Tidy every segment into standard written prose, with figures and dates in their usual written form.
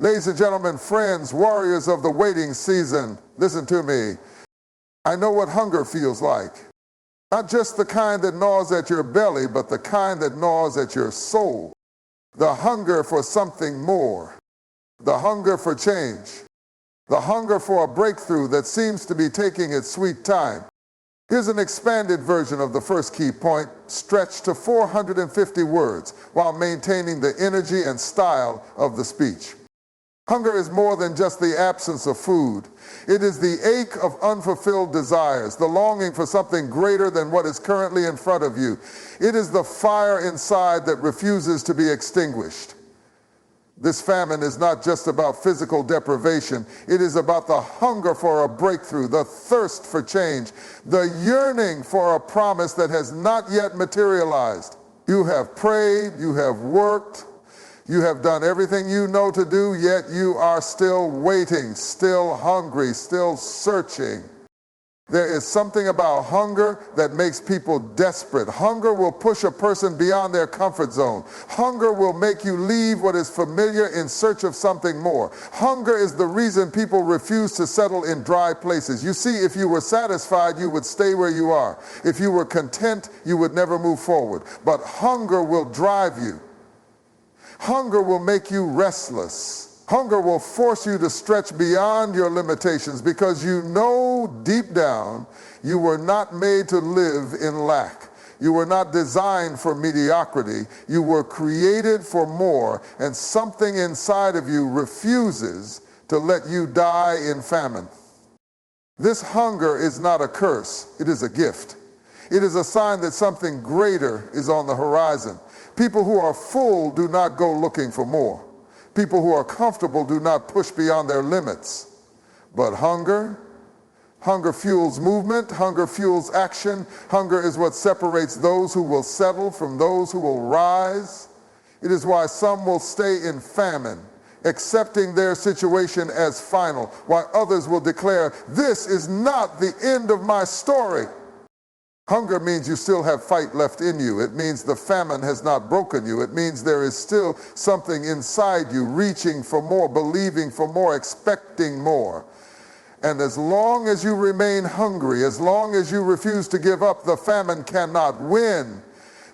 Ladies and gentlemen, friends, warriors of the waiting season, listen to me. I know what hunger feels like. Not just the kind that gnaws at your belly, but the kind that gnaws at your soul. The hunger for something more. The hunger for change. The hunger for a breakthrough that seems to be taking its sweet time. Here's an expanded version of the first key point, stretched to 450 words, while maintaining the energy and style of the speech. Hunger is more than just the absence of food. It is the ache of unfulfilled desires, the longing for something greater than what is currently in front of you. It is the fire inside that refuses to be extinguished. This famine is not just about physical deprivation. It is about the hunger for a breakthrough, the thirst for change, the yearning for a promise that has not yet materialized. You have prayed, you have worked, you have done everything you know to do, yet you are still waiting, still hungry, still searching. There is something about hunger that makes people desperate. Hunger will push a person beyond their comfort zone. Hunger will make you leave what is familiar in search of something more. Hunger is the reason people refuse to settle in dry places. You see, if you were satisfied, you would stay where you are. If you were content, you would never move forward. But hunger will drive you. Hunger will make you restless. Hunger will force you to stretch beyond your limitations because you know deep down you were not made to live in lack. You were not designed for mediocrity. You were created for more, and something inside of you refuses to let you die in famine. This hunger is not a curse, it is a gift. It is a sign that something greater is on the horizon. People who are full do not go looking for more. People who are comfortable do not push beyond their limits. But hunger fuels movement, hunger fuels action. Hunger is what separates those who will settle from those who will rise. It is why some will stay in famine, accepting their situation as final, while others will declare, "This is not the end of my story." Hunger means you still have fight left in you. It means the famine has not broken you. It means there is still something inside you reaching for more, believing for more, expecting more. And as long as you remain hungry, as long as you refuse to give up, the famine cannot win.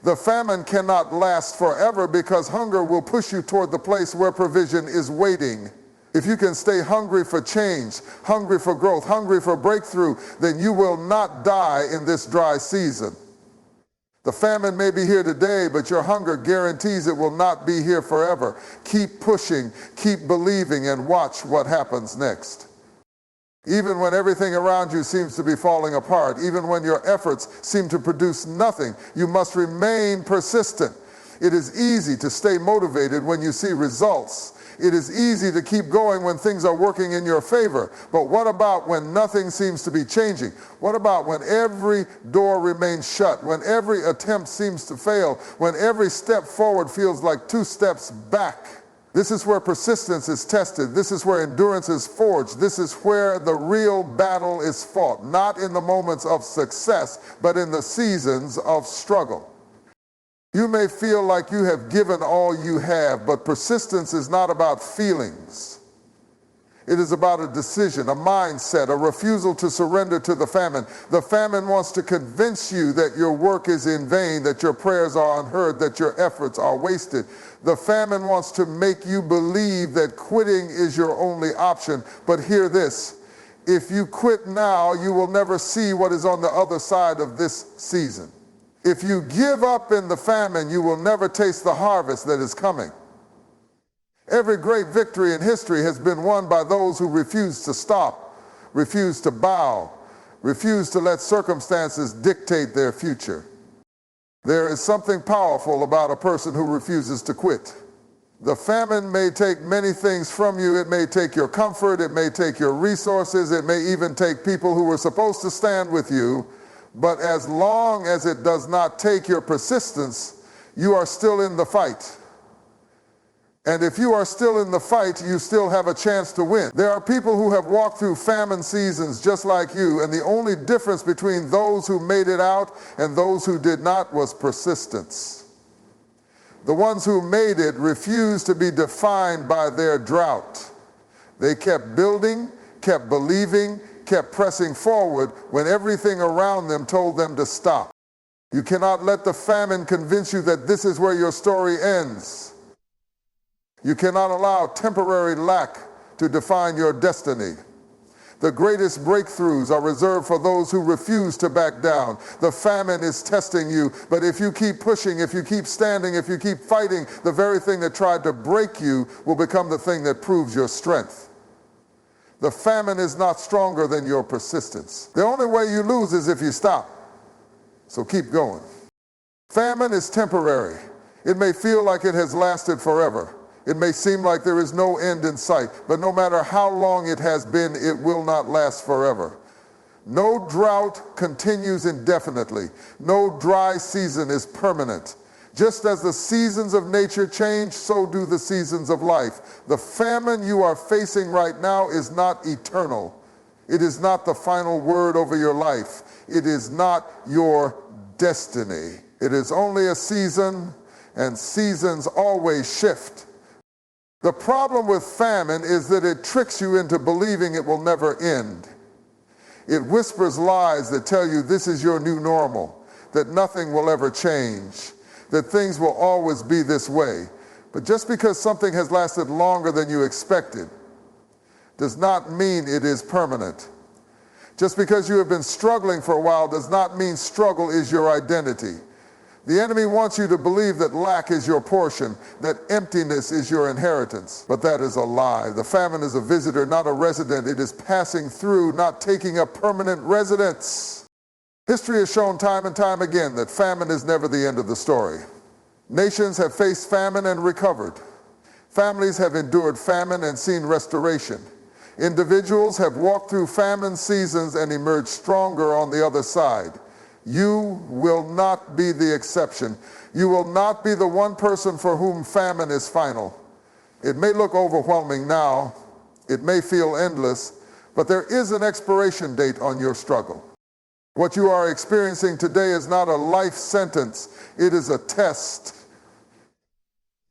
The famine cannot last forever because hunger will push you toward the place where provision is waiting. If you can stay hungry for change, hungry for growth, hungry for breakthrough, then you will not die in this dry season. The famine may be here today, but your hunger guarantees it will not be here forever. Keep pushing, keep believing, and watch what happens next. Even when everything around you seems to be falling apart, even when your efforts seem to produce nothing, you must remain persistent. It is easy to stay motivated when you see results. It is easy to keep going when things are working in your favor. But what about when nothing seems to be changing? What about when every door remains shut, when every attempt seems to fail, when every step forward feels like 2 steps back? This is where persistence is tested. This is where endurance is forged. This is where the real battle is fought, not in the moments of success, but in the seasons of struggle. You may feel like you have given all you have, but persistence is not about feelings. It is about a decision, a mindset, a refusal to surrender to the famine. The famine wants to convince you that your work is in vain, that your prayers are unheard, that your efforts are wasted. The famine wants to make you believe that quitting is your only option. But hear this, if you quit now, you will never see what is on the other side of this season. If you give up in the famine, you will never taste the harvest that is coming. Every great victory in history has been won by those who refuse to stop, refuse to bow, refuse to let circumstances dictate their future. There is something powerful about a person who refuses to quit. The famine may take many things from you. It may take your comfort, it may take your resources, it may even take people who were supposed to stand with you. But as long as it does not take your persistence, you are still in the fight. And if you are still in the fight, you still have a chance to win. There are people who have walked through famine seasons just like you, and the only difference between those who made it out and those who did not was persistence. The ones who made it refused to be defined by their drought. They kept building, kept believing, kept pressing forward when everything around them told them to stop. You cannot let the famine convince you that this is where your story ends. You cannot allow temporary lack to define your destiny. The greatest breakthroughs are reserved for those who refuse to back down. The famine is testing you, but if you keep pushing, if you keep standing, if you keep fighting, the very thing that tried to break you will become the thing that proves your strength. The famine is not stronger than your persistence. The only way you lose is if you stop. So keep going. Famine is temporary. It may feel like it has lasted forever. It may seem like there is no end in sight, but no matter how long it has been, it will not last forever. No drought continues indefinitely. No dry season is permanent. Just as the seasons of nature change, so do the seasons of life. The famine you are facing right now is not eternal. It is not the final word over your life. It is not your destiny. It is only a season, and seasons always shift. The problem with famine is that it tricks you into believing it will never end. It whispers lies that tell you this is your new normal, that nothing will ever change, that things will always be this way. But just because something has lasted longer than you expected does not mean it is permanent. Just because you have been struggling for a while does not mean struggle is your identity. The enemy wants you to believe that lack is your portion, that emptiness is your inheritance. But that is a lie. The famine is a visitor, not a resident. It is passing through, not taking up permanent residence. History has shown time and time again that famine is never the end of the story. Nations have faced famine and recovered. Families have endured famine and seen restoration. Individuals have walked through famine seasons and emerged stronger on the other side. You will not be the exception. You will not be the one person for whom famine is final. It may look overwhelming now. It may feel endless, but there is an expiration date on your struggle. What you are experiencing today is not a life sentence. It is a test.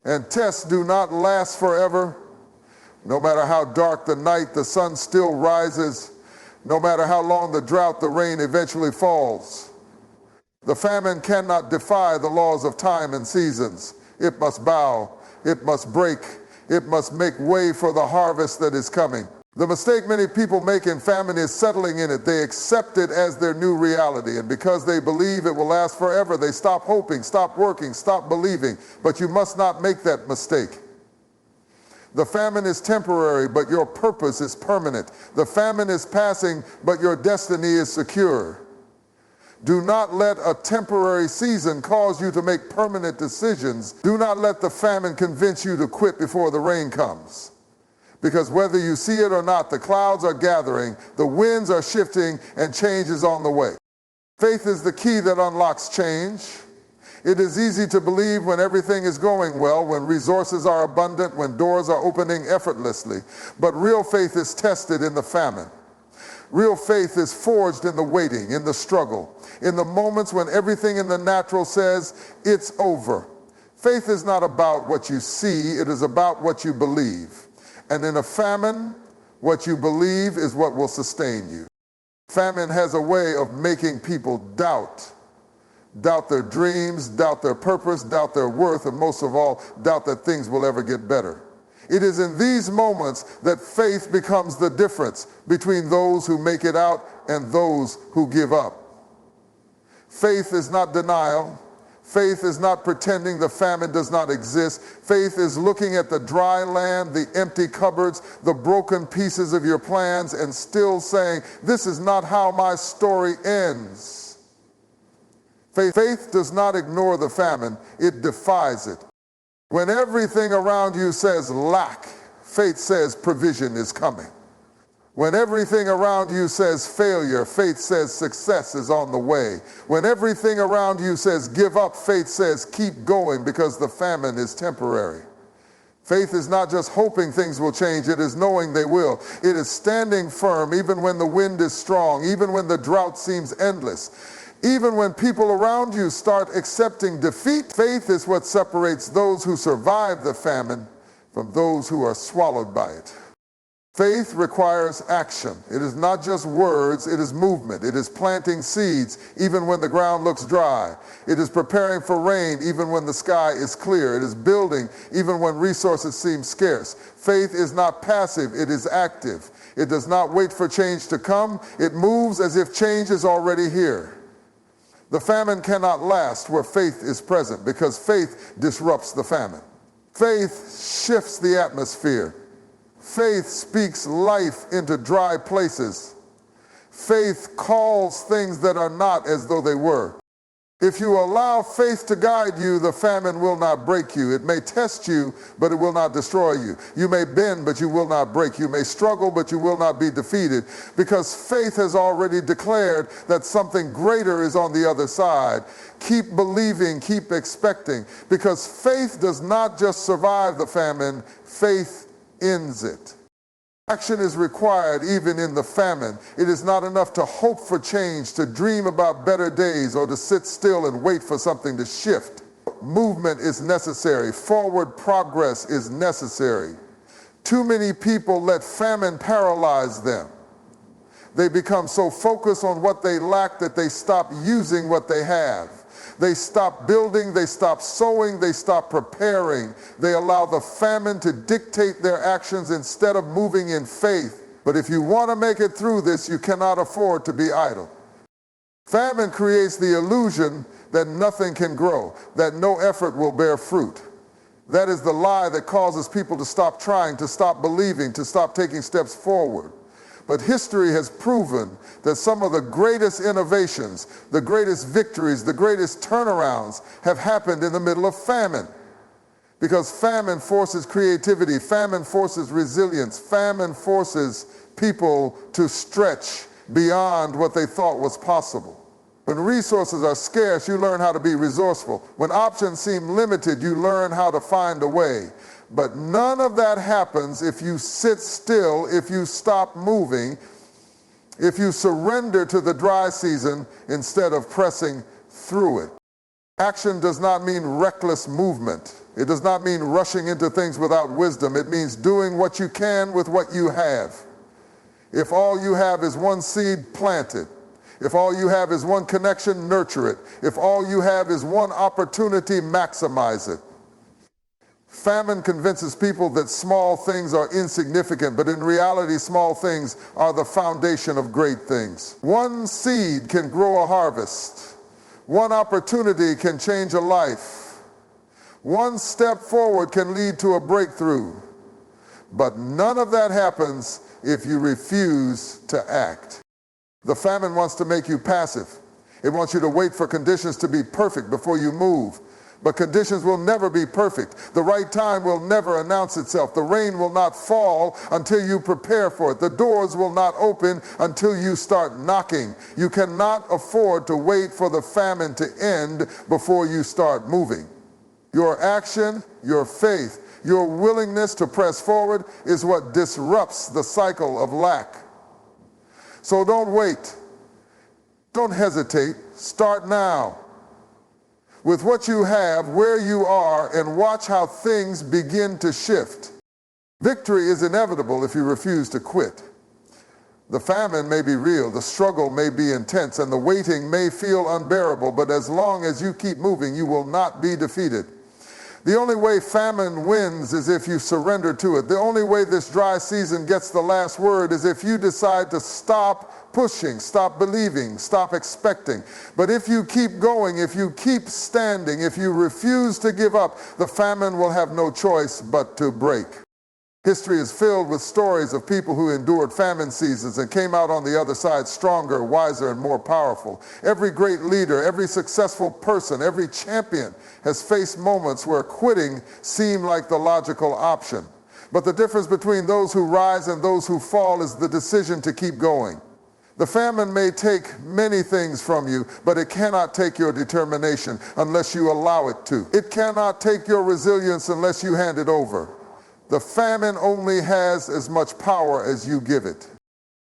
And tests do not last forever. No matter how dark the night, the sun still rises. No matter how long the drought, the rain eventually falls. The famine cannot defy the laws of time and seasons. It must bow, it must break, it must make way for the harvest that is coming. The mistake many people make in famine is settling in it. They accept it as their new reality, and because they believe it will last forever, they stop hoping, stop working, stop believing. But you must not make that mistake. The famine is temporary, but your purpose is permanent. The famine is passing, but your destiny is secure. Do not let a temporary season cause you to make permanent decisions. Do not let the famine convince you to quit before the rain comes. Because whether you see it or not, the clouds are gathering, the winds are shifting, and change is on the way. Faith is the key that unlocks change. It is easy to believe when everything is going well, when resources are abundant, when doors are opening effortlessly. But real faith is tested in the famine. Real faith is forged in the waiting, in the struggle, in the moments when everything in the natural says, it's over. Faith is not about what you see, it is about what you believe. And in a famine, what you believe is what will sustain you. Famine has a way of making people doubt. Doubt their dreams, doubt their purpose, doubt their worth, and most of all, doubt that things will ever get better. It is in these moments that faith becomes the difference between those who make it out and those who give up. Faith is not denial. Faith is not pretending the famine does not exist. Faith is looking at the dry land, the empty cupboards, the broken pieces of your plans, and still saying, this is not how my story ends. Faith does not ignore the famine, it defies it. When everything around you says lack, faith says provision is coming. When everything around you says failure, faith says success is on the way. When everything around you says give up, faith says keep going because the famine is temporary. Faith is not just hoping things will change, it is knowing they will. It is standing firm even when the wind is strong, even when the drought seems endless. Even when people around you start accepting defeat, faith is what separates those who survive the famine from those who are swallowed by it. Faith requires action. It is not just words, it is movement. It is planting seeds even when the ground looks dry. It is preparing for rain even when the sky is clear. It is building even when resources seem scarce. Faith is not passive, it is active. It does not wait for change to come. It moves as if change is already here. The famine cannot last where faith is present because faith disrupts the famine. Faith shifts the atmosphere. Faith speaks life into dry places. Faith calls things that are not as though they were. If you allow faith to guide you, the famine will not break you. It may test you, but it will not destroy you. You may bend, but you will not break. You may struggle, but you will not be defeated, because faith has already declared that something greater is on the other side. Keep believing, keep expecting, because faith does not just survive the famine, faith ends it. Action is required even in the famine. It is not enough to hope for change, to dream about better days, or to sit still and wait for something to shift. Movement is necessary. Forward progress is necessary. Too many people let famine paralyze them. They become so focused on what they lack that they stop using what they have. They stop building, they stop sowing, they stop preparing. They allow the famine to dictate their actions instead of moving in faith. But if you want to make it through this, you cannot afford to be idle. Famine creates the illusion that nothing can grow, that no effort will bear fruit. That is the lie that causes people to stop trying, to stop believing, to stop taking steps forward. But history has proven that some of the greatest innovations, the greatest victories, the greatest turnarounds have happened in the middle of famine. Because famine forces creativity, famine forces resilience, famine forces people to stretch beyond what they thought was possible. When resources are scarce, you learn how to be resourceful. When options seem limited, you learn how to find a way. But none of that happens if you sit still, if you stop moving, if you surrender to the dry season instead of pressing through it. Action does not mean reckless movement. It does not mean rushing into things without wisdom. It means doing what you can with what you have. If all you have is one seed, plant it. If all you have is one connection, nurture it. If all you have is one opportunity, maximize it. Famine convinces people that small things are insignificant, but in reality, small things are the foundation of great things. One seed can grow a harvest. One opportunity can change a life. One step forward can lead to a breakthrough. But none of that happens if you refuse to act. The famine wants to make you passive. It wants you to wait for conditions to be perfect before you move. But conditions will never be perfect. The right time will never announce itself. The rain will not fall until you prepare for it. The doors will not open until you start knocking. You cannot afford to wait for the famine to end before you start moving. Your action, your faith, your willingness to press forward is what disrupts the cycle of lack. So don't wait. Don't hesitate. Start now. With what you have, where you are, and watch how things begin to shift. Victory is inevitable if you refuse to quit. The famine may be real, the struggle may be intense, and the waiting may feel unbearable, but as long as you keep moving, you will not be defeated. The only way famine wins is if you surrender to it. The only way this dry season gets the last word is if you decide to stop pushing, stop believing, stop expecting. But if you keep going, if you keep standing, if you refuse to give up, the famine will have no choice but to break. History is filled with stories of people who endured famine seasons and came out on the other side stronger, wiser, and more powerful. Every great leader, every successful person, every champion has faced moments where quitting seemed like the logical option. But the difference between those who rise and those who fall is the decision to keep going. The famine may take many things from you, but it cannot take your determination unless you allow it to. It cannot take your resilience unless you hand it over. The famine only has as much power as you give it.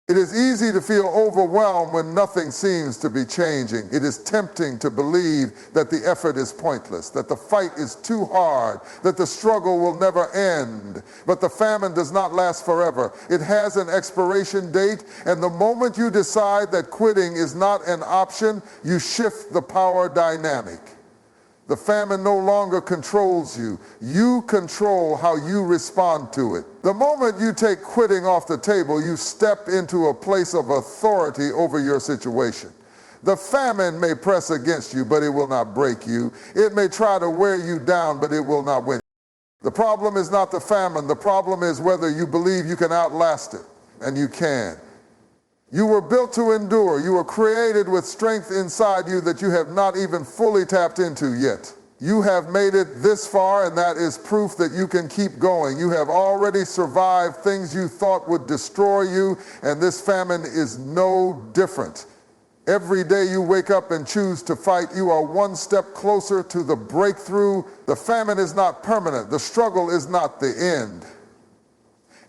It is easy to feel overwhelmed when nothing seems to be changing. It is tempting to believe that the effort is pointless, that the fight is too hard, that the struggle will never end. But the famine does not last forever. It has an expiration date, and the moment you decide that quitting is not an option, you shift the power dynamic. The famine no longer controls you. You control how you respond to it. The moment you take quitting off the table, you step into a place of authority over your situation. The famine may press against you, but it will not break you. It may try to wear you down, but it will not win. The problem is not the famine. The problem is whether you believe you can outlast it, and you can. You were built to endure. You were created with strength inside you that you have not even fully tapped into yet. You have made it this far, and that is proof that you can keep going. You have already survived things you thought would destroy you, and this famine is no different. Every day you wake up and choose to fight, you are one step closer to the breakthrough. The famine is not permanent. The struggle is not the end.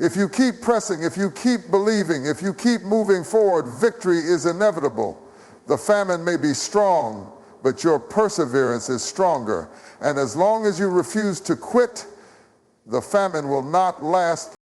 If you keep pressing, if you keep believing, if you keep moving forward, victory is inevitable. The famine may be strong, but your perseverance is stronger. And as long as you refuse to quit, the famine will not last